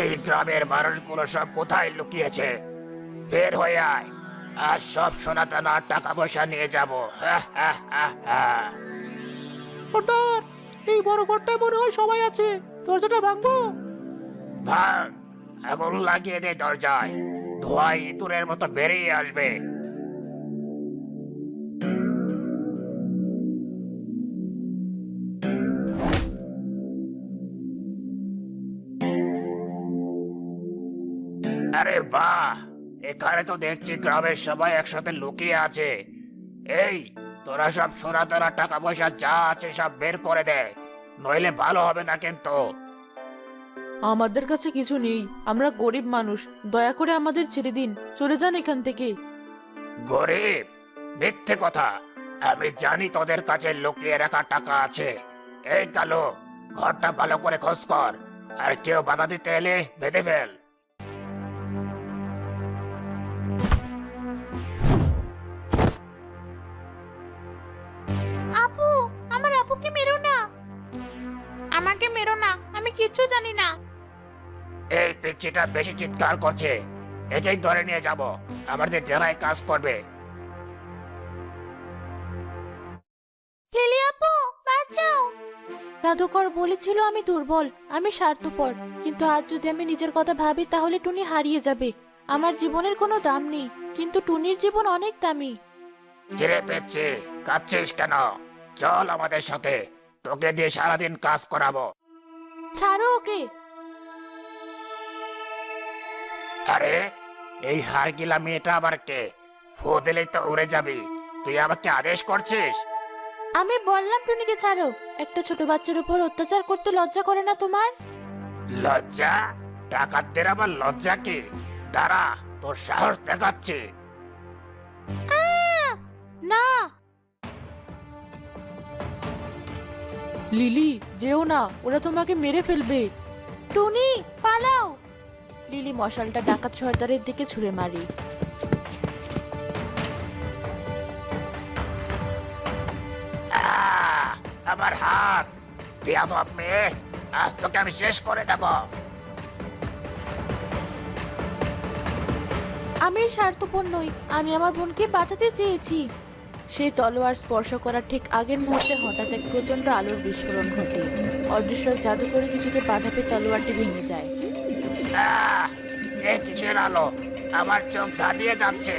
এই গ্রামের মানুষগুলো সব কোথায় লুকিয়েছে? বের হয়ে আয়, আর সব সোনাদানা আর টাকা পয়সা নিয়ে যাবো। সর্দার, এই বড় ঘরটায় মনে হয় সবাই আছে। দরজাটা ভাঙবো? ভাঙ, আগুন লাগিয়ে দে দরজায়, ধোঁয়ায় ইঁদুরের মতো বেরিয়ে আসবে। আরে বাহ, এখানে তো দেখছি গ্রামের সবাই একসাথে লুকিয়ে আছে। এই, তোরা সব সোনা তোরা টাকা পয়সা যা আছে সব বের করে দে, নইলে ভালো হবে না কিন্তু। আমাদের কাছে কিছু নেই, আমরা গরিব মানুষ, দয়া করে আমাদের ছেড়ে দিন, চলে যান এখান থেকে। গরিব? মিথ্যে কথা, আমি জানি তোদের কাছে লুকিয়ে রাখা টাকা আছে। এই কালো, ঘরটা ভালো করে খোঁজ কর, আর কেউ বাধা দিতে এলে বেঁধে ফেল। আপু, আমার আপুকে মেরো না। আমাকে মেরো না, আমি কিচ্ছু জানি না। এই পিচ্ছিটা বেশি চিৎকার করছে, একেই ধরে নিয়ে যাব, আমাদের জেলায় কাজ করবে। লিলি আপু, বাঁচাও। জাদুকর বলেছিল আমি দুর্বল, আমি স্বার্থপর, কিন্তু আজ যদি আমি নিজের কথা ভাবি তাহলে টুনি হারিয়ে যাবে। আমার জীবনের কোনো দাম নেই, কিন্তু টুনির জীবন অনেক দামি। হিরে পেচ্ছি, কাঁদছিস কেন? চল আমাদের সাথে, তোকে দিয়ে সারাদিন কাজ করাবো। ছাড়ো ওকে। আরে, এই হারগিলা মেয়েটা আবার কে? ফু দিলেই তো উড়ে যাবি, তুই আমাকে আদেশ করছিস? আমি বললাম টুনিকে ছাড়ো। একটা ছোট বাচ্চার উপর অত্যাচার করতে লজ্জা করে না তোমার? লজ্জা? ডাকাতদের আবার লজ্জা কি? দাঁড়া, তোর সাহস দেখাচ্ছি। না লিলি, যেও না, ওরা তোমাকে মেরে ফেলবে। টুনি, পালাও। লিলি মশালটা ডাকাত সর্দারের দিকে ছুঁড়ে মারি। আমার হাত! বেয়াদব মেয়ে, আজ তোকে আমি শেষ করে দেব। আমি স্বার্থপর নই, আমি আমার বোনকে বাঁচাতে চেয়েছি। সেই তলোয়ার স্পর্শ করার ঠিক আগের মুহূর্তে হঠাৎ এক প্রচন্ড আলোর বিস্ফোরণ ঘটে। অদৃশ্য জাদু করে কিছুতে বাধা পেয়ে তলোয়ারটি ভেঙে যায়। এ কিসের আলো? আমার চোখ ধাঁধিয়ে যাচ্ছে।